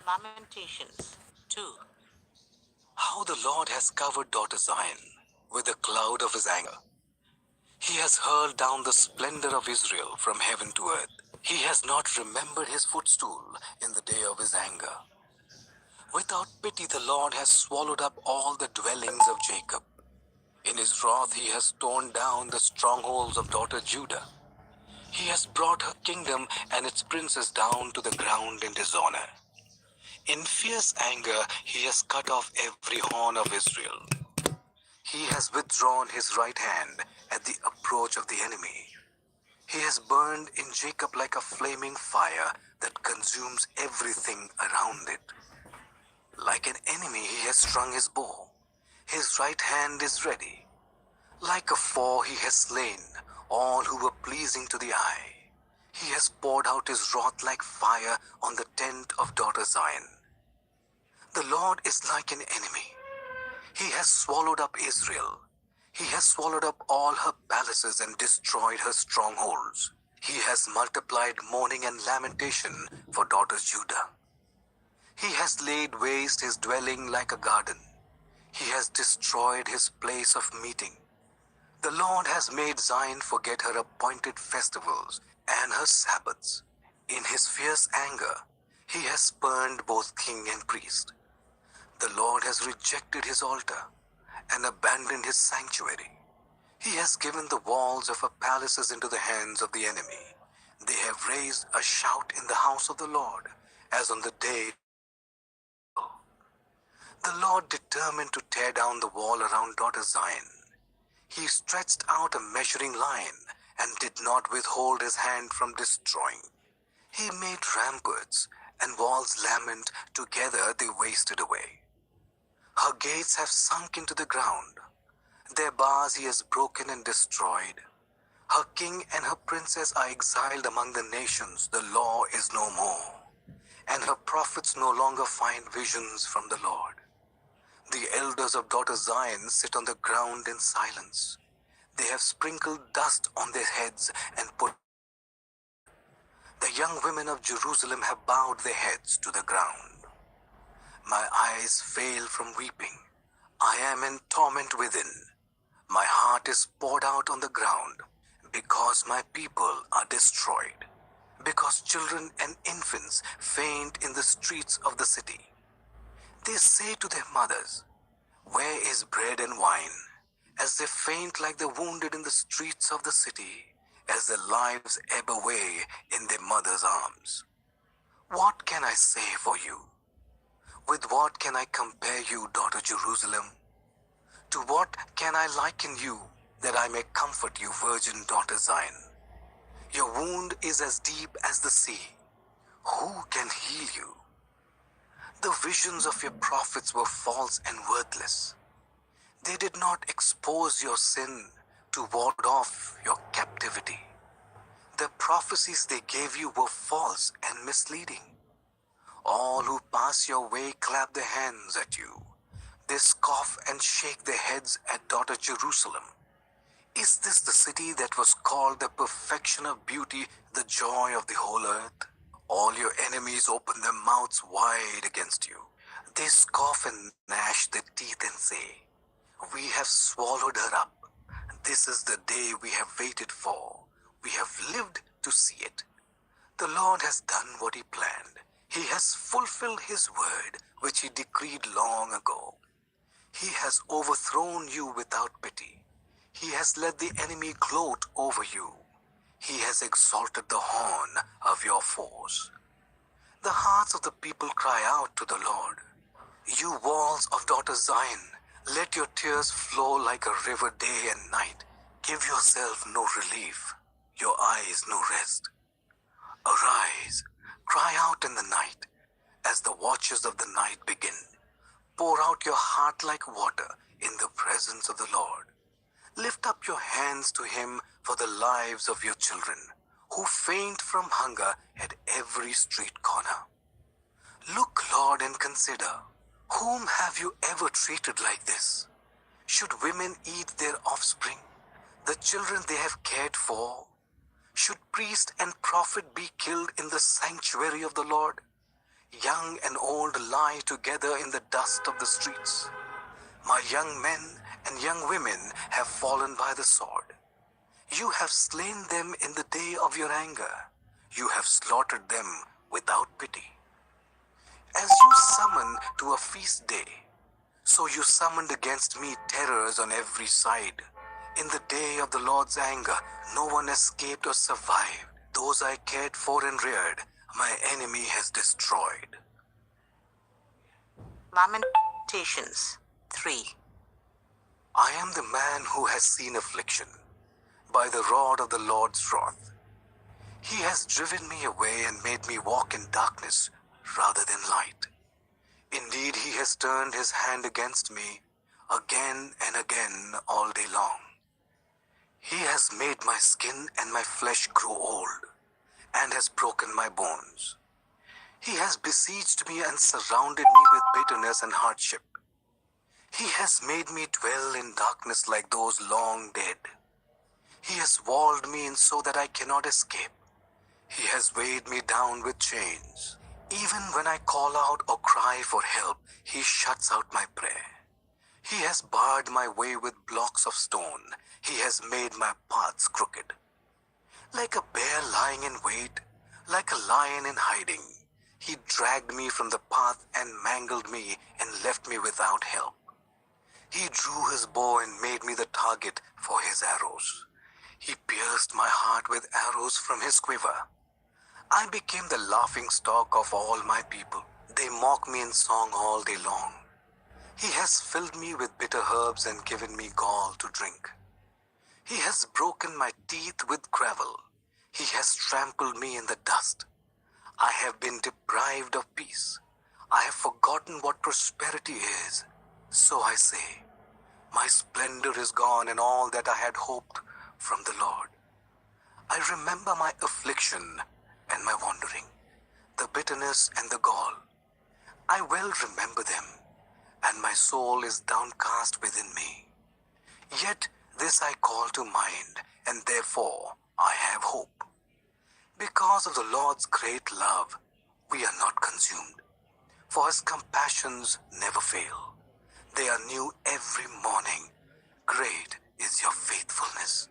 Lamentations 2. How the Lord has covered daughter Zion with a cloud of his anger. He has hurled down the splendor of Israel from heaven to earth. He has not remembered his footstool in the day of his anger. Without pity the Lord has swallowed up all the dwellings of Jacob. In his wrath he has torn down the strongholds of daughter Judah. He has brought her kingdom and its princes down to the ground in dishonor. In fierce anger he has cut off every horn of Israel. He has withdrawn his right hand at the approach of the enemy. He has burned in Jacob like a flaming fire that consumes everything around it. Like an enemy he has strung his bow. His right hand is ready. Like a foe he has slain all who were pleasing to the eye. He has poured out his wrath like fire on the tent of daughter Zion. The Lord is like an enemy. He has swallowed up Israel. He has swallowed up all her palaces and destroyed her strongholds. He has multiplied mourning and lamentation for daughters Judah. He has laid waste his dwelling like a garden. He has destroyed his place of meeting. The Lord has made Zion forget her appointed festivals and her Sabbaths. In his fierce anger, he has spurned both king and priest. The Lord has rejected his altar and abandoned his sanctuary. He has given the walls of her palaces into the hands of the enemy. They have raised a shout in the house of the Lord, as on the day. The Lord determined to tear down the wall around daughter Zion. He stretched out a measuring line and did not withhold his hand from destroying. He made ramparts and walls lament, together they wasted away. Her gates have sunk into the ground. Their bars he has broken and destroyed. Her king and her princess are exiled among the nations. The law is no more, and her prophets no longer find visions from the Lord. The elders of daughter Zion sit on the ground in silence. They have sprinkled dust on their heads and put. The young women of Jerusalem have bowed their heads to the ground. My eyes fail from weeping. I am in torment within. My heart is poured out on the ground, because my people are destroyed, because children and infants faint in the streets of the city. They say to their mothers, "Where is bread and wine?" as they faint like the wounded in the streets of the city, as their lives ebb away in their mother's arms. What can I say for you? With what can I compare you, daughter Jerusalem? To what can I liken you, that I may comfort you, virgin daughter Zion? Your wound is as deep as the sea. Who can heal you? The visions of your prophets were false and worthless. They did not expose your sin to ward off your captivity. The prophecies they gave you were false and misleading. All who pass your way clap their hands at you. They scoff and shake their heads at daughter Jerusalem. Is this the city that was called the perfection of beauty, the joy of the whole earth? All your enemies open their mouths wide against you. They scoff and gnash their teeth and say, "We have swallowed her up. This is the day we have waited for. We have lived to see it." The Lord has done what he planned. He has fulfilled his word, which he decreed long ago. He has overthrown you without pity. He has let the enemy gloat over you. He has exalted the horn of your foes. The hearts of the people cry out to the Lord. You walls of daughter Zion, let your tears flow like a river day and night. Give yourself no relief, your eyes no rest. Arise, cry out in the night, as the watches of the night begin. Pour out your heart like water in the presence of the Lord. Lift up your hands to him for the lives of your children, who faint from hunger at every street corner. Look, Lord, and consider, whom have you ever treated like this? Should women eat their offspring, the children they have cared for? Should priest and prophet be killed in the sanctuary of the Lord? Young and old lie together in the dust of the streets. My young men and young women have fallen by the sword. You have slain them in the day of your anger. You have slaughtered them without pity. As you summon to a feast day, so you summoned against me terrors on every side. In the day of the Lord's anger, no one escaped or survived. Those I cared for and reared, my enemy has destroyed. Lamentations 3. I am the man who has seen affliction by the rod of the Lord's wrath. He has driven me away and made me walk in darkness rather than light. Indeed, he has turned his hand against me again and again all day long. He has made my skin and my flesh grow old, and has broken my bones. He has besieged me and surrounded me with bitterness and hardship. He has made me dwell in darkness like those long dead. He has walled me in so that I cannot escape. He has weighed me down with chains. Even when I call out or cry for help, he shuts out my prayer. He has barred my way with blocks of stone. He has made my paths crooked. Like a bear lying in wait, like a lion in hiding, he dragged me from the path and mangled me and left me without help. He drew his bow and made me the target for his arrows. He pierced my heart with arrows from his quiver. I became the laughing stock of all my people. They mock me in song all day long. He has filled me with bitter herbs and given me gall to drink. He has broken my teeth with gravel. He has trampled me in the dust. I have been deprived of peace. I have forgotten what prosperity is. So I say, my splendor is gone and all that I had hoped from the Lord. I remember my affliction and my wandering, the bitterness and the gall. I well remember them, and my soul is downcast within me. Yet this I call to mind, and therefore I have hope. Because of the Lord's great love, we are not consumed, for his compassions never fail. They are new every morning. Great is your faithfulness.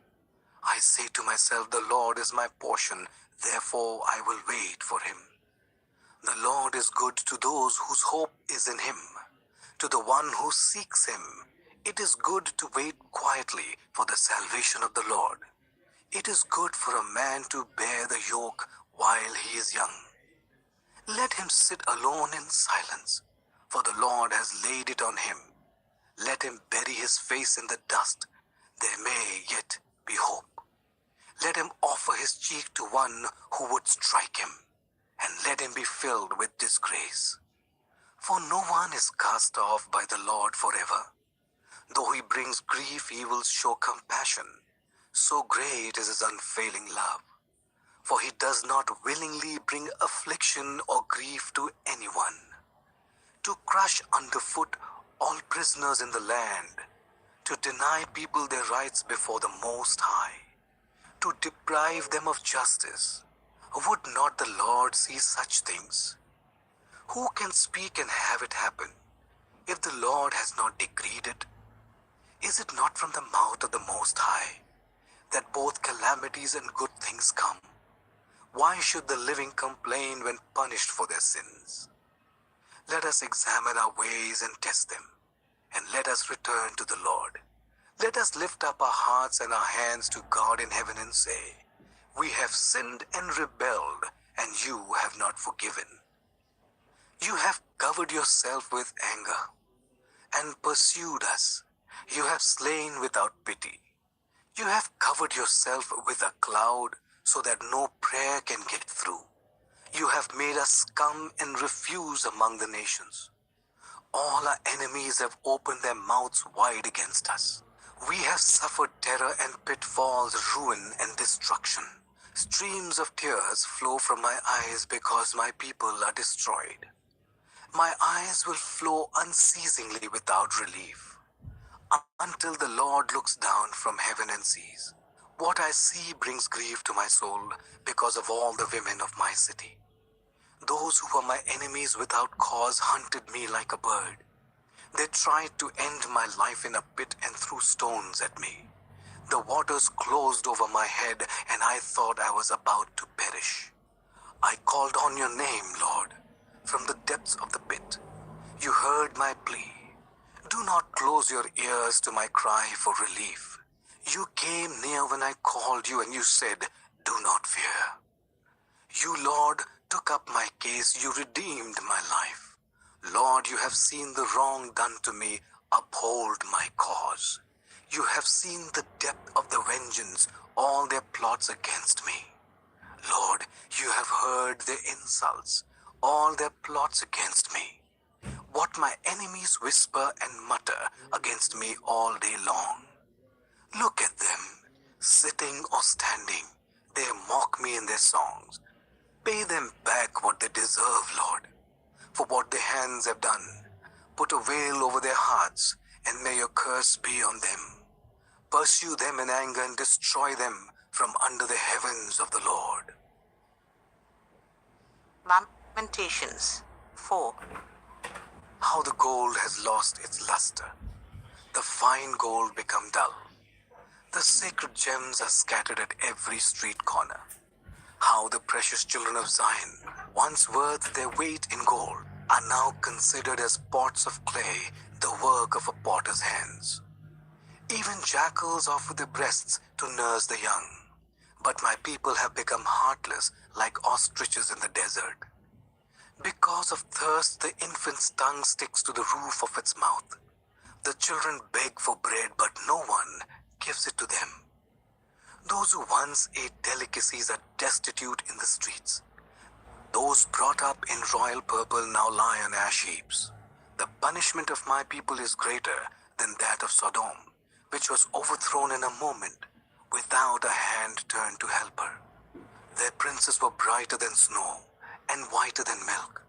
I say to myself, the Lord is my portion, therefore I will wait for him. The Lord is good to those whose hope is in him. To the one who seeks him, it is good to wait quietly for the salvation of the Lord. It is good for a man to bear the yoke while he is young. Let him sit alone in silence, for the Lord has laid it on him. Let him bury his face in the dust. There may yet be hope. Let him offer his cheek to one who would strike him, and let him be filled with disgrace. For no one is cast off by the Lord forever. Though he brings grief, he will show compassion. So great is his unfailing love. For he does not willingly bring affliction or grief to anyone. To crush underfoot all prisoners in the land, to deny people their rights before the Most High, to deprive them of justice. Would not the Lord see such things? Who can speak and have it happen, if the Lord has not decreed it? Is it not from the mouth of the Most High that both calamities and good things come? Why should the living complain when punished for their sins? Let us examine our ways and test them, and let us return to the Lord. Let us lift up our hearts and our hands to God in heaven and say, we have sinned and rebelled, and you have not forgiven. You have covered yourself with anger and pursued us. You have slain without pity. You have covered yourself with a cloud so that no prayer can get through. You have made us scum and refuse among the nations. All our enemies have opened their mouths wide against us. We have suffered terror and pitfalls, ruin and destruction. Streams of tears flow from my eyes because my people are destroyed. My eyes will flow unceasingly without relief, until the Lord looks down from heaven and sees. What I see brings grief to my soul because of all the women of my city. Those who were my enemies without cause hunted me like a bird. They tried to end my life in a pit and threw stones at me. The waters closed over my head, and I thought I was about to perish. I called on your name, Lord, from the depths of the pit. You heard my plea. Do not close your ears to my cry for relief. You came near when I called you, and you said, do not fear. You, Lord, took up my case. You redeemed my life. Lord, you have seen the wrong done to me. Uphold my cause. You have seen the depth of the vengeance, all their plots against me. Lord, you have heard their insults, all their plots against me. What my enemies whisper and mutter against me all day long. Look at them, sitting or standing. They mock me in their songs. Pay them back what they deserve, Lord, for what their hands have done. Put a veil over their hearts, and may your curse be on them. Pursue them in anger and destroy them from under the heavens of the Lord. Lamentations 4. How the gold has lost its luster. The fine gold become dull. The sacred gems are scattered at every street corner. How the precious children of Zion, once worth their weight in gold, are now considered as pots of clay, the work of a potter's hands. Even jackals offer their breasts to nurse the young. But my people have become heartless like ostriches in the desert. Because of thirst, the infant's tongue sticks to the roof of its mouth. The children beg for bread, but no one gives it to them. Those who once ate delicacies are destitute in the streets. Those brought up in royal purple now lie on ash heaps. The punishment of my people is greater than that of Sodom, which was overthrown in a moment, without a hand turned to help her. Their princes were brighter than snow, and whiter than milk.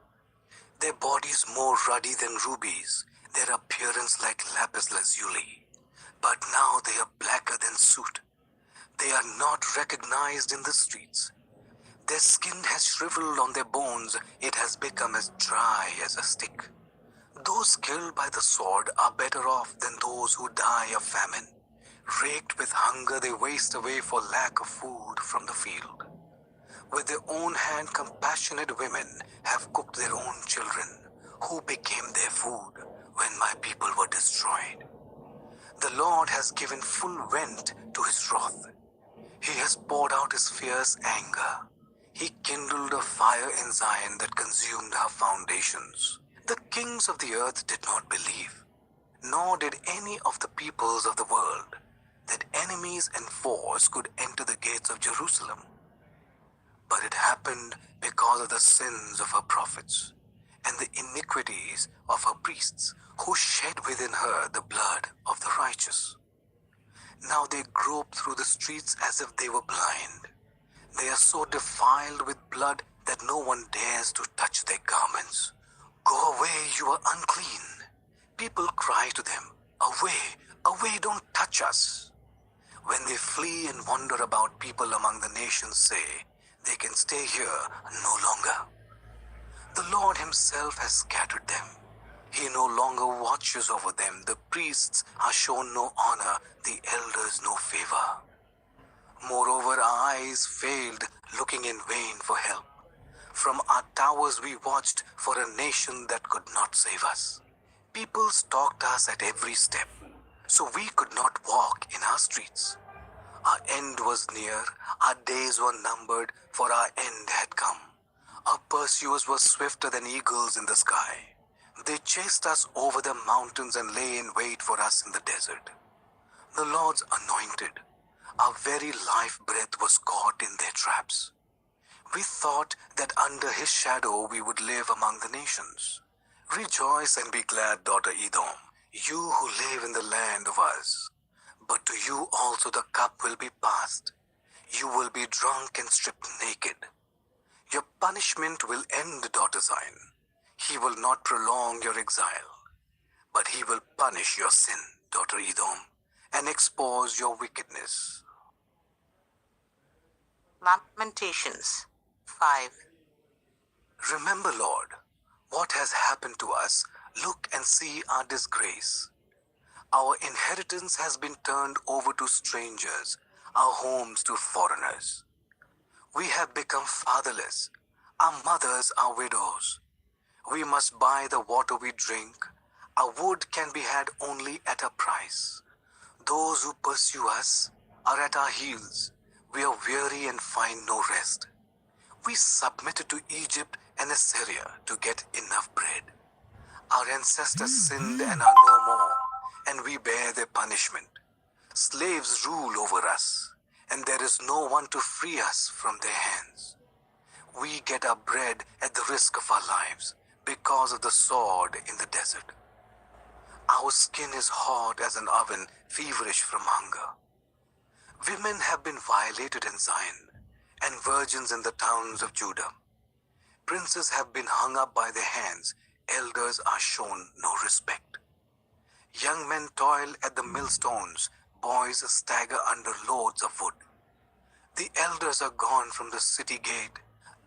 Their bodies more ruddy than rubies, their appearance like lapis lazuli. But now they are blacker than soot. They are not recognized in the streets. Their skin has shriveled on their bones, it has become as dry as a stick. Those killed by the sword are better off than those who die of famine. Raked with hunger, they waste away for lack of food from the field. With their own hand, compassionate women have cooked their own children, who became their food when my people were destroyed. The Lord has given full vent to his wrath. He has poured out his fierce anger. He kindled a fire in Zion that consumed her foundations. The kings of the earth did not believe, nor did any of the peoples of the world, that enemies and foes could enter the gates of Jerusalem. But it happened because of the sins of her prophets and the iniquities of her priests, who shed within her the blood of the righteous. Now they grope through the streets as if they were blind. They are so defiled with blood that no one dares to touch their garments. Go away, you are unclean. People cry to them, away, away, don't touch us. When they flee and wander about, people among the nations say, they can stay here no longer. The Lord himself has scattered them. He no longer watches over them. The priests are shown no honor, the elders no favor. Moreover, our eyes failed, looking in vain for help. From our towers we watched for a nation that could not save us. People stalked us at every step, so we could not walk in our streets. Our end was near, our days were numbered, for our end had come. Our pursuers were swifter than eagles in the sky. They chased us over the mountains and lay in wait for us in the desert. The Lord's anointed, our very life breath was caught in their traps. We thought that under his shadow we would live among the nations. Rejoice and be glad, daughter Edom, you who live in the land of Uz. But to you also the cup will be passed. You will be drunk and stripped naked. Your punishment will end, daughter Zion. He will not prolong your exile, but he will punish your sin, daughter Edom, and expose your wickedness. Lamentations 5. Remember, Lord, what has happened to us. Look and see our disgrace. Our inheritance has been turned over to strangers, our homes to foreigners. We have become fatherless. Our mothers are widows. We must buy the water we drink. Our wood can be had only at a price. Those who pursue us are at our heels. We are weary and find no rest. We submitted to Egypt and Assyria to get enough bread. Our ancestors sinned and are no more, and we bear their punishment. Slaves rule over us, and there is no one to free us from their hands. We get our bread at the risk of our lives because of the sword in the desert. Our skin is hot as an oven, feverish from hunger. Women have been violated in Zion, and virgins in the towns of Judah. Princes have been hung up by their hands, elders are shown no respect. Young men toil at the millstones, boys stagger under loads of wood. The elders are gone from the city gate,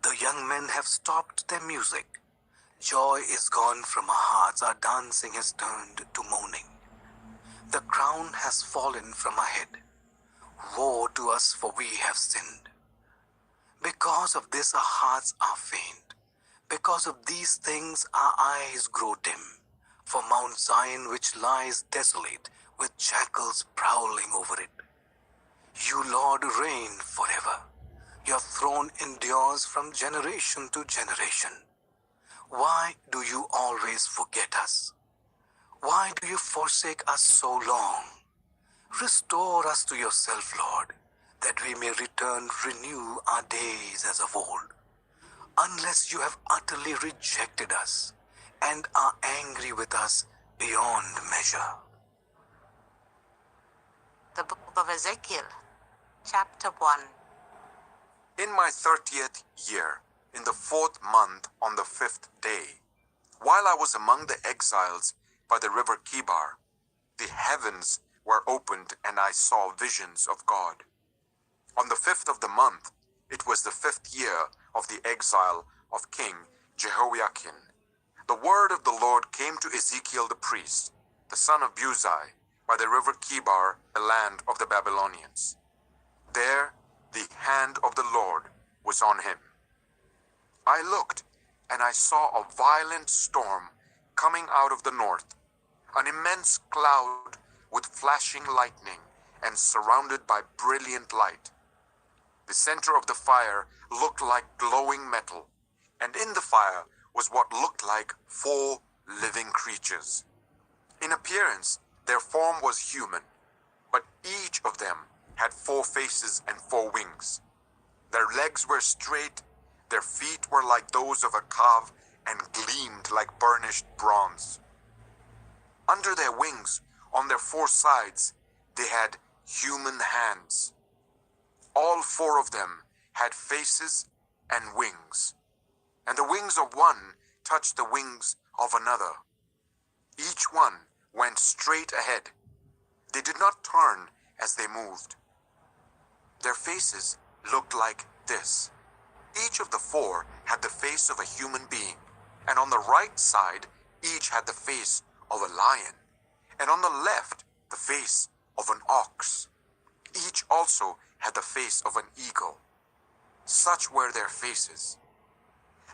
the young men have stopped their music. Joy is gone from our hearts, our dancing has turned to mourning. The crown has fallen from our head. Woe to us, for we have sinned. Because of this our hearts are faint. Because of these things our eyes grow dim. For Mount Zion, which lies desolate, with jackals prowling over it. You, Lord, reign forever. Your throne endures from generation to generation. Why do you always forget us? Why do you forsake us so long? Restore us to yourself, Lord, that we may renew our days as of old. Unless you have utterly rejected us and are angry with us beyond measure. The book of Ezekiel, chapter 1. In my 30th year, in the 4th month, on the 5th day, while I was among the exiles by the river Kibar, the heavens were opened and I saw visions of God. On the 5th of the month, it was the 5th year of the exile of King Jehoiakim. The word of the Lord came to Ezekiel the priest, the son of Buzi, by the river Kibar, the land of the Babylonians. There the hand of the Lord was on him. I looked, and I saw a violent storm coming out of the north, an immense cloud with flashing lightning and surrounded by brilliant light. The center of the fire looked like glowing metal, and in the fire was what looked like 4 living creatures. In appearance, their form was human, but each of them had 4 faces and 4 wings. Their legs were straight, their feet were like those of a calf and gleamed like burnished bronze. Under their wings, on their 4 sides, they had human hands. All 4 of them had faces and wings, and the wings of one touched the wings of another. Each one went straight ahead. They did not turn as they moved. Their faces looked like this. Each of the 4 had the face of a human being, and on the right side, each had the face of a lion, and on the left, the face of an ox. Each also had the face of an eagle. Such were their faces.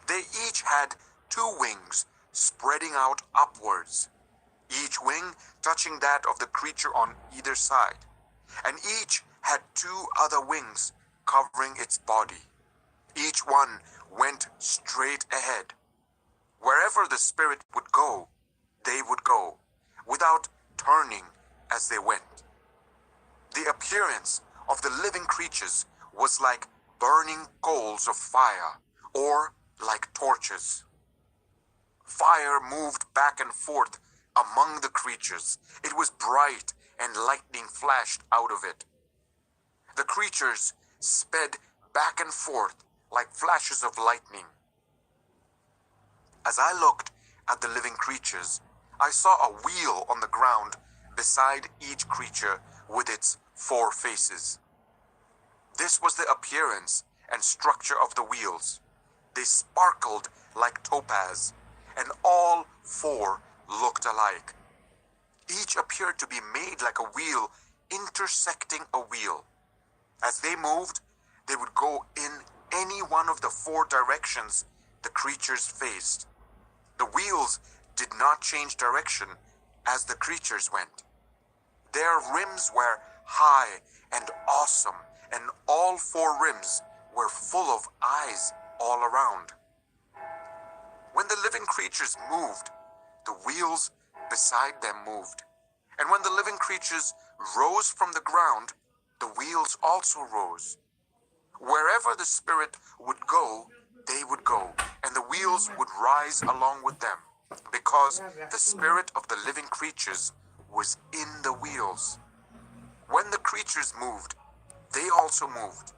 They each had 2 wings spreading out upwards, each wing touching that of the creature on either side, and each had 2 other wings covering its body. Each one went straight ahead. Wherever the spirit would go, they would go, without turning as they went. The appearance of the living creatures was like burning coals of fire, or like torches. Fire moved back and forth among the creatures. It was bright, and lightning flashed out of it. The creatures sped back and forth like flashes of lightning. As I looked at the living creatures, I saw a wheel on the ground beside each creature with its 4 faces. This was the appearance and structure of the wheels. They sparkled like topaz, and all four looked alike. Each appeared to be made like a wheel intersecting a wheel. As they moved, they would go in any one of the four directions the creatures faced. The wheels did not change direction as the creatures went. Their rims were high and awesome, and all four rims were full of eyes all around. When the living creatures moved, the wheels beside them moved. And when the living creatures rose from the ground, the wheels also rose. Wherever the Spirit would go, they would go, and the wheels would rise along with them, because the Spirit of the living creatures was in the wheels. When the creatures moved, they also moved,